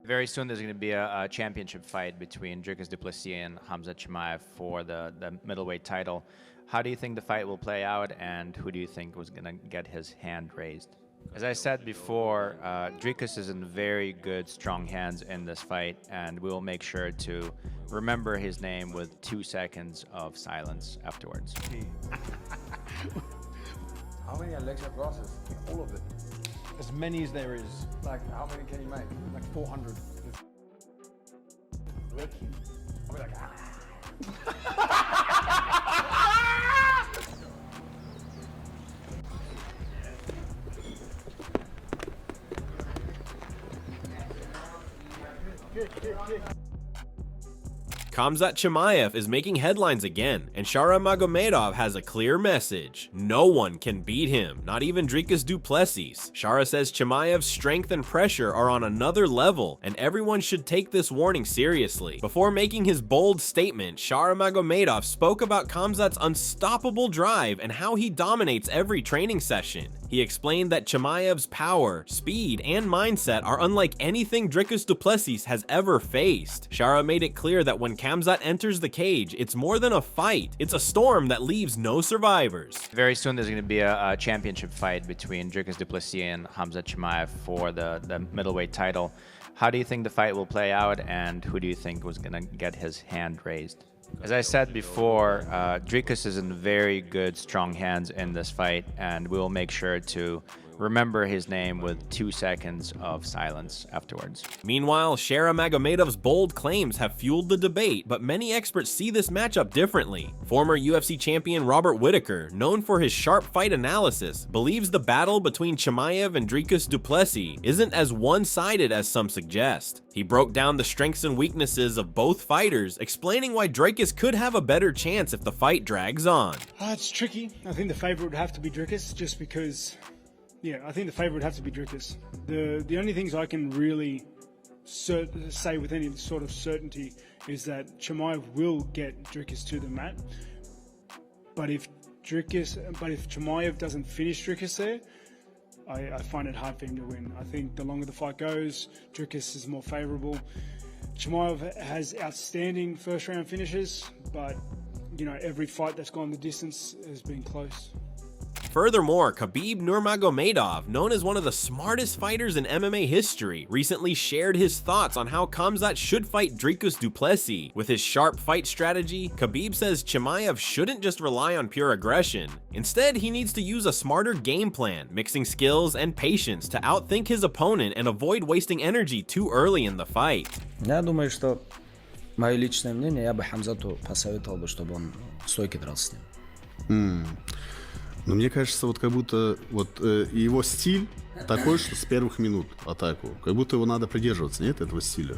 Very soon there's going to be a championship fight between Dricus Du Plessis and Khamzat Chimaev for the middleweight title. How do you think the fight will play out, and who do you think was going to get his hand raised? As I said before, Dricus is in very good, strong hands in this fight, and we will make sure to remember his name with 2 seconds of silence afterwards. How many leg shot crosses? All of it. As many as there is. Like, how many can you make? Like 400. Lick you. I'll be like, Khamzat Chimaev is making headlines again, and Shara Magomedov has a clear message. No one can beat him, not even Dricus Du Plessis. Shara says Chimaev's strength and pressure are on another level, and everyone should take this warning seriously. Before making his bold statement, Shara Magomedov spoke about Khamzat's unstoppable drive and how he dominates every training session. He explained that Chimaev's power, speed, and mindset are unlike anything Dricus Du Plessis has ever faced. Shara made it clear that when Khamzat enters the cage, it's more than a fight. It's a storm that leaves no survivors. Very soon there's going to be a championship fight between Dricus Du Plessis and Khamzat Chimaev for the middleweight title. How do you think the fight will play out, and who do you think was going to get his hand raised? As I said before, Dricus is in very good, strong hands in this fight, and we will make sure to remember his name with 2 seconds of silence afterwards. Meanwhile, Shara Magomedov's bold claims have fueled the debate, but many experts see this matchup differently. Former UFC champion Robert Whittaker, known for his sharp fight analysis, believes the battle between Chimaev and Dricus Du Plessis isn't as one-sided as some suggest. He broke down the strengths and weaknesses of both fighters, explaining why Dricus could have a better chance if the fight drags on. It's tricky. I think the favorite would have to be Dricus, just because... Yeah, I think the favourite would have to be Dricus. The only things I can really say with any sort of certainty is that Chimaev will get Dricus to the mat. But if Chimaev doesn't finish Dricus there, I find it hard for him to win. I think the longer the fight goes, Dricus is more favourable. Chimaev has outstanding first round finishes, but you know, every fight that's gone the distance has been close. Furthermore, Khabib Nurmagomedov, known as one of the smartest fighters in MMA history, recently shared his thoughts on how Khamzat should fight Dricus Du Plessis. With his sharp fight strategy, Khabib says Chimaev shouldn't just rely on pure aggression. Instead, he needs to use a smarter game plan, mixing skills and patience to outthink his opponent and avoid wasting energy too early in the fight. Я думаю, что мое личное мнение, я бы Хамзату посоветовал бы, чтобы он стойки дрался с ним. Но мне кажется, вот как будто вот его стиль такой, что с первых минут атаку, как будто его надо придерживаться, нет, этого стиля?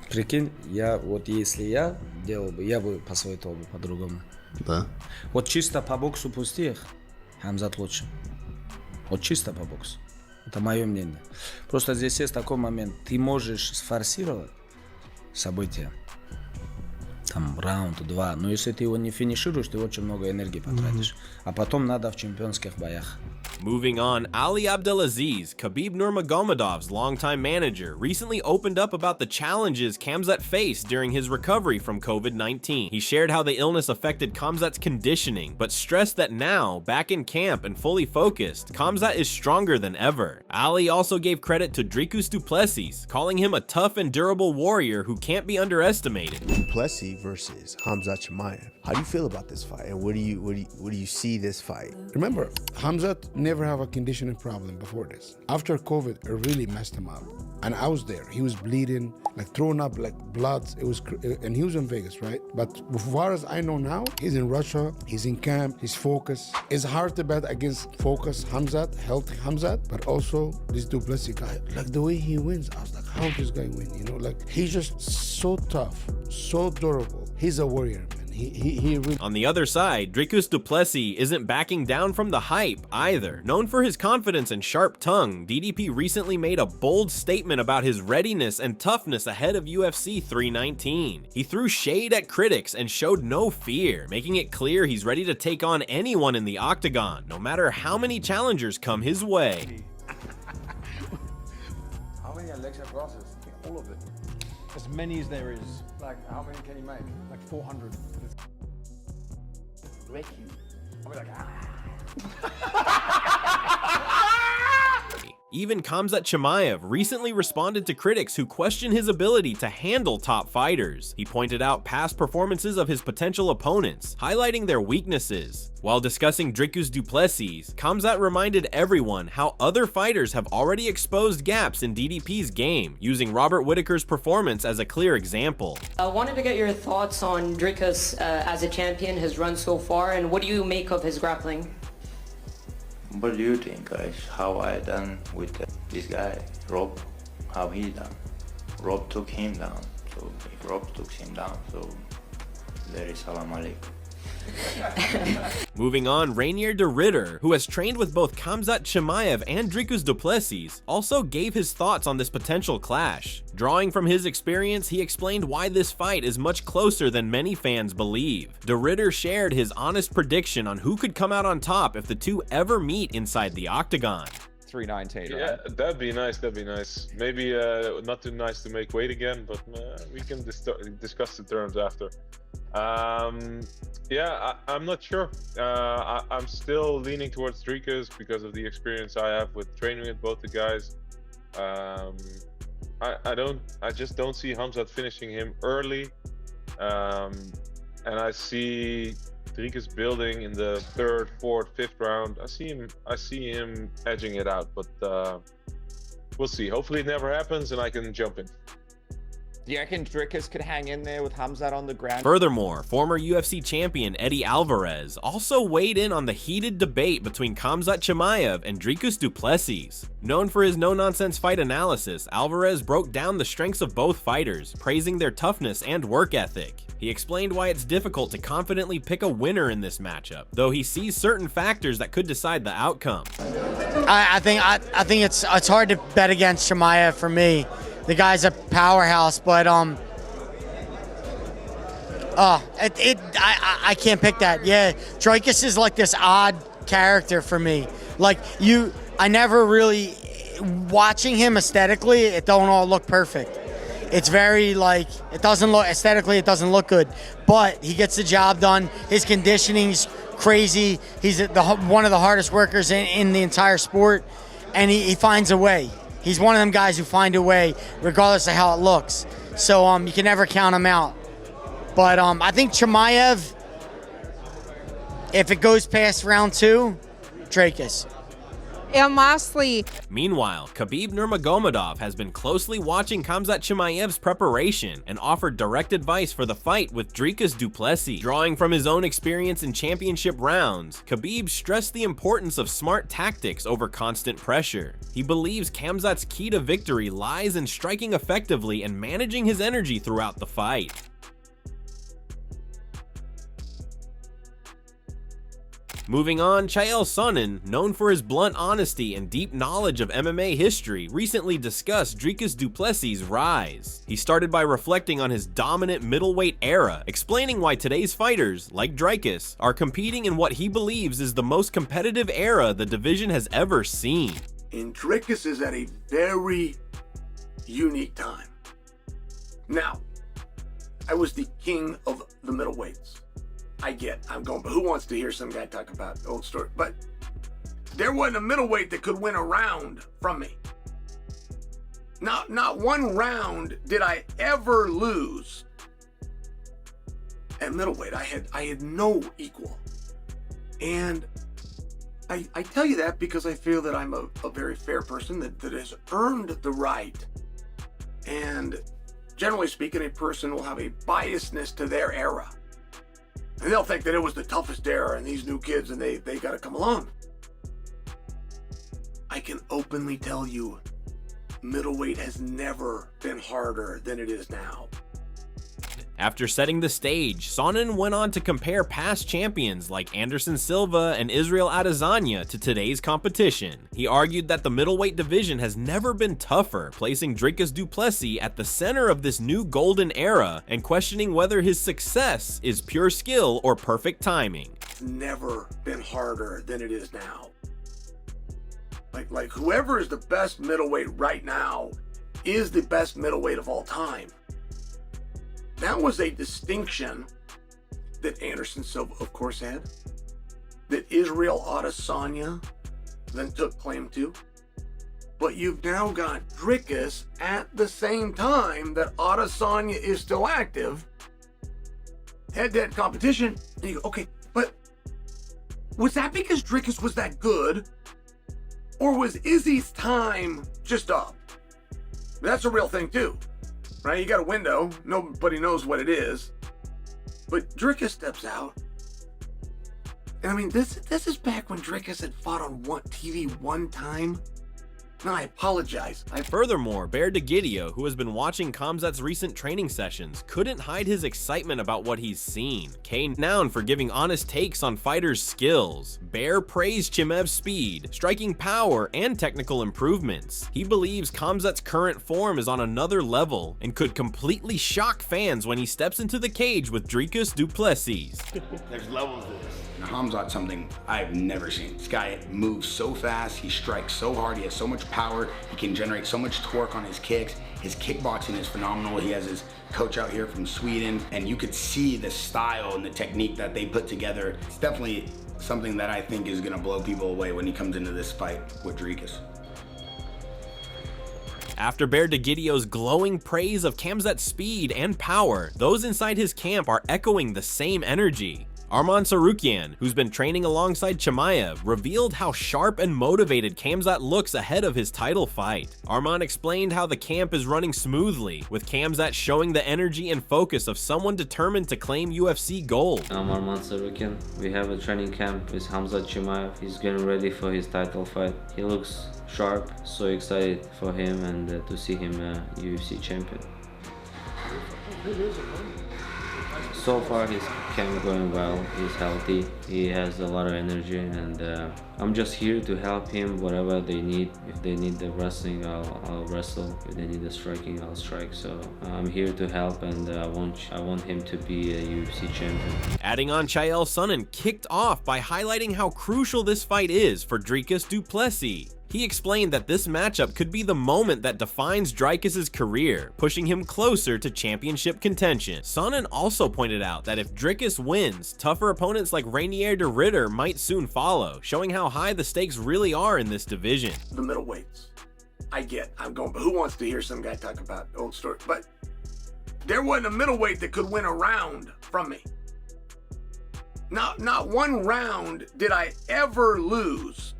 Прикинь, если я делал бы, я бы посоветовал бы по-другому. Да. Вот чисто по боксу пустых, Хамзат лучше. Вот чисто по боксу. Это мое мнение. Просто здесь есть такой момент, ты можешь сфорсировать события. Там раунд, 2, но если ты его не финишируешь, ты очень много энергии потратишь. А потом надо в чемпионских боях. Moving on, Ali Abdelaziz, Khabib Nurmagomedov's longtime manager, recently opened up about the challenges Khamzat faced during his recovery from COVID-19. He shared how the illness affected Khamzat's conditioning, but stressed that now, back in camp and fully focused, Khamzat is stronger than ever. Ali also gave credit to Dricus Du Plessis, calling him a tough and durable warrior who can't be underestimated. Du Plessis versus Khamzat Chimaev. How do you feel about this fight, and where do you see this fight? Remember, Khamzat never have a conditioning problem before this. After COVID, it really messed him up. And I was there. He was bleeding, like throwing up like blood. And he was in Vegas, right? But as far as I know now, he's in Russia, he's in camp, he's focused. It's hard to bet against focused Khamzat, healthy Khamzat, but also this Du Plessis guy. Like the way he wins, I was like, how this guy win? You know, like he's just so tough, so durable. He's a warrior, man. He really... On the other side, Dricus Du Plessis isn't backing down from the hype either. Known for his confidence and sharp tongue, DDP recently made a bold statement about his readiness and toughness ahead of UFC 319. He threw shade at critics and showed no fear, making it clear he's ready to take on anyone in the octagon, no matter how many challengers come his way. How many many Alexa crosses? All of it. As many as there is. Like, how many can he make? Like 400. Break you. I'll be like, Even Khamzat Chimaev recently responded to critics who question his ability to handle top fighters. He pointed out past performances of his potential opponents, highlighting their weaknesses. While discussing Dricus Du Plessis, Khamzat reminded everyone how other fighters have already exposed gaps in DDP's game, using Robert Whittaker's performance as a clear example. I wanted to get your thoughts on Dricus as a champion, his run so far, and what do you make of his grappling? What do you think, guys? How I done with this guy, Rob? How he done? Rob took him down. So if Rob took him down, so there is salam alaikum. Moving on, Reinier de Ridder, who has trained with both Khamzat Chimaev and Dricus Du Plessis, also gave his thoughts on this potential clash. Drawing from his experience, he explained why this fight is much closer than many fans believe. De Ridder shared his honest prediction on who could come out on top if the two ever meet inside the octagon. 319. Yeah, that'd be nice. That'd be nice. Maybe not too nice to make weight again, but we can discuss the terms after. Yeah, I'm not sure. I'm still leaning towards Dricus because of the experience I have with training with both the guys. I just don't see Khamzat finishing him early, and I see Dricus building in the 3rd, 4th, 5th round. I see him edging it out, but we'll see. Hopefully it never happens and I can jump in. Do you reckon Dricus could hang in there with Khamzat on the ground? Furthermore, former UFC champion Eddie Alvarez also weighed in on the heated debate between Khamzat Chimaev and Dricus Du Plessis. Known for his no-nonsense fight analysis, Alvarez broke down the strengths of both fighters, praising their toughness and work ethic. He explained why it's difficult to confidently pick a winner in this matchup, though he sees certain factors that could decide the outcome. I think it's hard to bet against Chimaev for me. The guy's a powerhouse, but I can't pick that. Yeah, Dricus is like this odd character for me. Like I never really watching him aesthetically. It don't all look perfect. It's very like it doesn't look aesthetically. It doesn't look good, but he gets the job done. His conditioning's crazy. He's one of the hardest workers in the entire sport, and he finds a way. He's one of them guys who find a way, regardless of how it looks. So you can never count him out. But I think Chimaev, if it goes past round 2, Dricus. And lastly, meanwhile, Khabib Nurmagomedov has been closely watching Khamzat Chimaev's preparation and offered direct advice for the fight with Dricus Du Plessis. Drawing from his own experience in championship rounds, Khabib stressed the importance of smart tactics over constant pressure. He believes Khamzat's key to victory lies in striking effectively and managing his energy throughout the fight. Moving on, Chael Sonnen, known for his blunt honesty and deep knowledge of MMA history, recently discussed Dricus Du Plessis' rise. He started by reflecting on his dominant middleweight era, explaining why today's fighters, like Dricus, are competing in what he believes is the most competitive era the division has ever seen. And Dricus is at a very unique time. Now, I was the king of the middleweights. I'm going, but who wants to hear some guy talk about the old story? But there wasn't a middleweight that could win a round from me. Not one round did I ever lose at middleweight. I had no equal. And I tell you that because I feel that I'm a very fair person that has earned the right. And generally speaking, a person will have a biasness to their era. And they'll think that it was the toughest era and these new kids and they got to come along. I can openly tell you, middleweight has never been harder than it is now. After setting the stage, Sonnen went on to compare past champions like Anderson Silva and Israel Adesanya to today's competition. He argued that the middleweight division has never been tougher, placing Dricus Du Plessis at the center of this new golden era and questioning whether his success is pure skill or perfect timing. It's never been harder than it is now. Like whoever is the best middleweight right now is the best middleweight of all time. That was a distinction that Anderson Silva, of course, had, that Israel Adesanya then took claim to. But you've now got Dricus at the same time that Adesanya is still active, head-to-head competition, and you go, okay, but was that because Dricus was that good, or was Izzy's time just up? That's a real thing too, right? You got a window, nobody knows what it is, but Dricus steps out. And I mean, this is back when Dricus had fought on TV one time. No, I apologize. Furthermore, Bear DeGidio, who has been watching Khamzat's recent training sessions, couldn't hide his excitement about what he's seen. Kane known for giving honest takes on fighters' skills. Bear praised Chimaev's speed, striking power, and technical improvements. He believes Khamzat's current form is on another level and could completely shock fans when he steps into the cage with Dricus Du Plessis. There's levels to this. Khamzat's something I've never seen. This guy moves so fast, he strikes so hard, he has so much power, he can generate so much torque on his kicks. His kickboxing is phenomenal. He has his coach out here from Sweden, and you could see the style and the technique that they put together. It's definitely something that I think is gonna blow people away when he comes into this fight with Dricus. After Bear DeGidio's glowing praise of Khamzat's speed and power, those inside his camp are echoing the same energy. Arman Sarukian, who's been training alongside Chimaev, revealed how sharp and motivated Khamzat looks ahead of his title fight. Arman explained how the camp is running smoothly, with Khamzat showing the energy and focus of someone determined to claim UFC gold. I'm Arman Sarukian. We have a training camp with Khamzat Chimaev. He's getting ready for his title fight. He looks sharp, so excited for him and to see him UFC champion. So far his camp going well, he's healthy, he has a lot of energy, and I'm just here to help him whatever they need. If they need the wrestling, I'll wrestle. If they need the striking, I'll strike. So I'm here to help, and I want him to be a UFC champion. Adding on, Chael Sonnen kicked off by highlighting how crucial this fight is for Dricus Du Plessis. He explained that this matchup could be the moment that defines Dricus' career, pushing him closer to championship contention. Sonnen also pointed out that if Dricus wins, tougher opponents like Rainier de Ridder might soon follow, showing how high the stakes really are in this division. The middleweights, I'm going, but who wants to hear some guy talk about old story? But there wasn't a middleweight that could win a round from me. Not one round did I ever lose.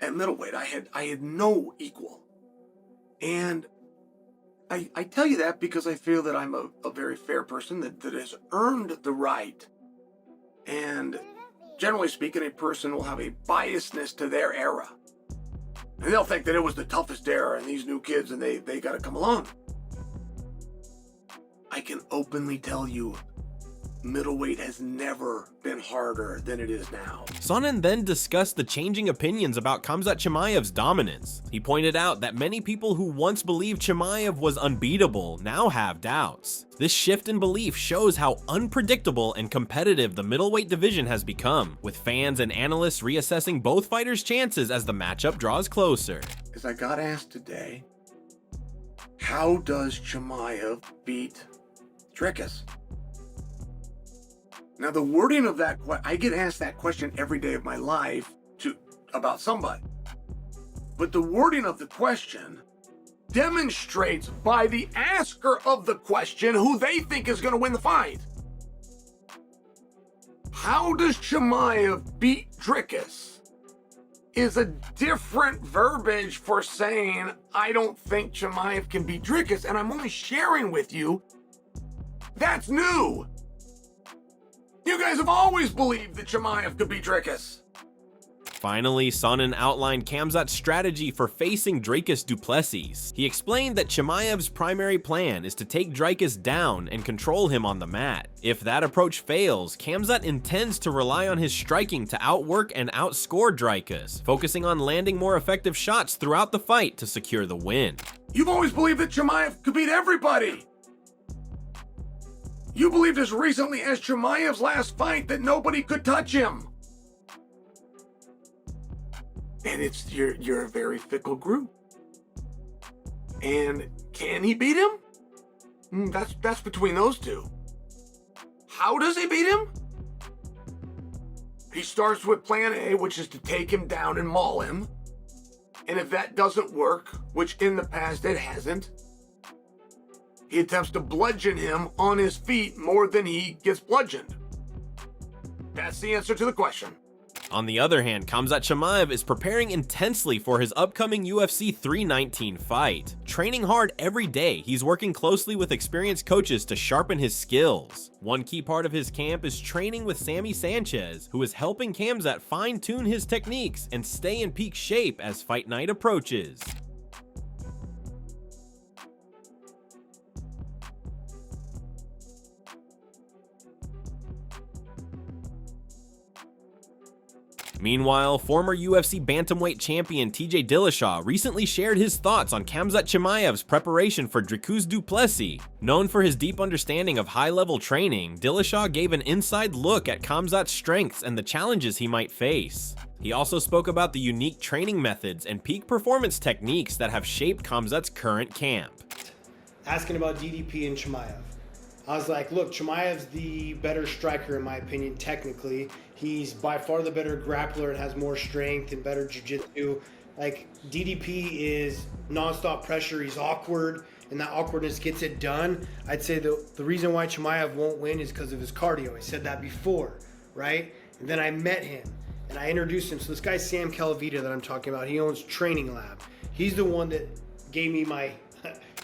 At middleweight, I had no equal. And I tell you that because I feel that I'm a very fair person that has earned the right. And generally speaking, a person will have a biasness to their era. And they'll think that it was the toughest era and these new kids and they got to come along. I can openly tell you, middleweight has never been harder than it is now. Sonnen then discussed the changing opinions about Khamzat Chimaev's dominance. He pointed out that many people who once believed Chimaev was unbeatable now have doubts. This shift in belief shows how unpredictable and competitive the middleweight division has become, with fans and analysts reassessing both fighters' chances as the matchup draws closer. Because I got asked today, how does Chimaev beat Dricus? Now, the wording of that, I get asked that question every day of my life about somebody. But the wording of the question demonstrates by the asker of the question who they think is going to win the fight. How does Chimaev beat Dricus is a different verbiage for saying, I don't think Chimaev can beat Dricus, and I'm only sharing with you, that's new. You guys have always believed that Chimaev could beat Dricus. Finally, Sonnen outlined Khamzat's strategy for facing Dricus Du Plessis. He explained that Chimaev's primary plan is to take Dricus down and control him on the mat. If that approach fails, Khamzat intends to rely on his striking to outwork and outscore Dricus, focusing on landing more effective shots throughout the fight to secure the win. You've always believed that Chimaev could beat everybody. You believed as recently as Chimaev's last fight that nobody could touch him. And you're a very fickle group. And can he beat him? That's between those two. How does he beat him? He starts with plan A, which is to take him down and maul him. And if that doesn't work, which in the past it hasn't, he attempts to bludgeon him on his feet more than he gets bludgeoned. That's the answer to the question. On the other hand, Khamzat Chimaev is preparing intensely for his upcoming UFC 319 fight. Training hard every day, he's working closely with experienced coaches to sharpen his skills. One key part of his camp is training with Sammy Sanchez, who is helping Khamzat fine-tune his techniques and stay in peak shape as fight night approaches. Meanwhile, former UFC bantamweight champion TJ Dillashaw recently shared his thoughts on Khamzat Chimaev's preparation for Dricus Du Plessis. Known for his deep understanding of high-level training, Dillashaw gave an inside look at Khamzat's strengths and the challenges he might face. He also spoke about the unique training methods and peak performance techniques that have shaped Khamzat's current camp. Asking about DDP and Chimaev. I was like, look, Chimaev's the better striker in my opinion, technically. He's by far the better grappler and has more strength and better jiu-jitsu. Like, DDP is non-stop pressure. He's awkward, and that awkwardness gets it done. I'd say the reason why Chimaev won't win is because of his cardio. I said that before, right? And then I met him, and I introduced him. So this guy's Sam Calavita that I'm talking about. He owns Training Lab. He's the one that gave me my...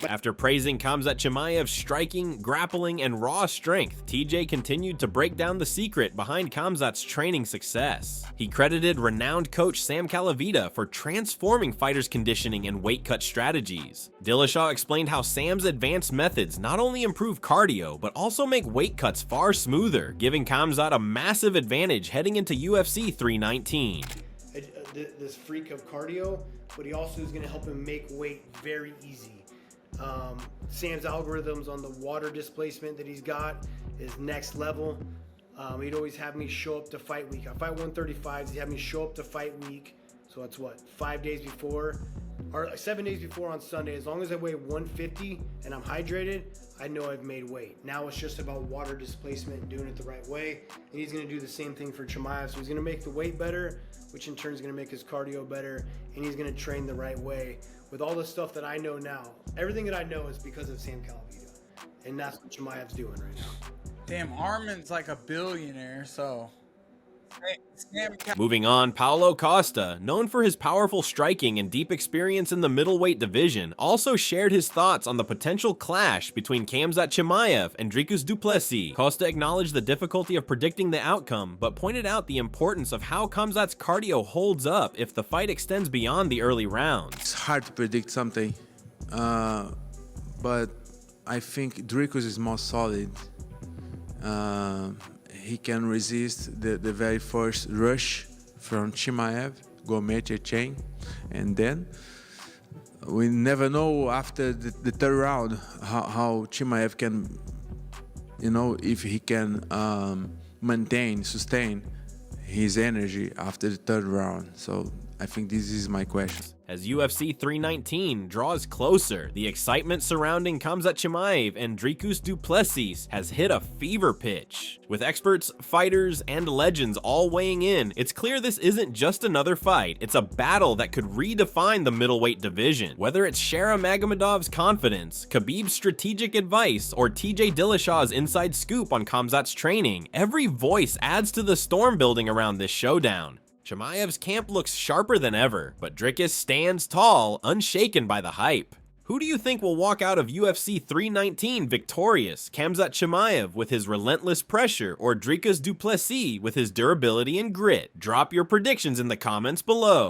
After praising Khamzat Chimaev's striking, grappling, and raw strength, TJ continued to break down the secret behind Khamzat's training success. He credited renowned coach Sam Calavita for transforming fighters' conditioning and weight cut strategies. Dillashaw explained how Sam's advanced methods not only improve cardio, but also make weight cuts far smoother, giving Khamzat a massive advantage heading into UFC 319. This freak of cardio, but he also is going to help him make weight very easy. Sam's algorithms on the water displacement that he's got is next level. He'd always have me show up to fight week. I fight 135s, he'd have me show up to fight week. So that's what, 5 days before, or 7 days before on Sunday. As long as I weigh 150 and I'm hydrated, I know I've made weight. Now it's just about water displacement and doing it the right way. And he's gonna do the same thing for Chimaev. So he's gonna make the weight better, which in turn is gonna make his cardio better, and he's gonna train the right way. With all the stuff that I know now, everything that I know is because of Sam Calavita. And that's what Chimaev's doing right now. Damn, Armin's like a billionaire, so... Moving on, Paulo Costa, known for his powerful striking and deep experience in the middleweight division, also shared his thoughts on the potential clash between Khamzat Chimaev and Dricus Du Plessis. Costa acknowledged the difficulty of predicting the outcome, but pointed out the importance of how Khamzat's cardio holds up if the fight extends beyond the early rounds. It's hard to predict something, but I think Dricus is more solid. He can resist the very first rush from Chimaev, go major chain, and then we never know after the third round how Chimaev can, you know, if he can sustain his energy after the third round. So I think this is my question. As UFC 319 draws closer, the excitement surrounding Khamzat Chimaev and Dricus Du Plessis has hit a fever pitch. With experts, fighters, and legends all weighing in, it's clear this isn't just another fight, it's a battle that could redefine the middleweight division. Whether it's Shara Magomedov's confidence, Khabib's strategic advice, or TJ Dillashaw's inside scoop on Khamzat's training, every voice adds to the storm building around this showdown. Chimaev's camp looks sharper than ever, but Dricus stands tall, unshaken by the hype. Who do you think will walk out of UFC 319 victorious? Khamzat Chimaev with his relentless pressure, or Dricus Du Plessis with his durability and grit? Drop your predictions in the comments below.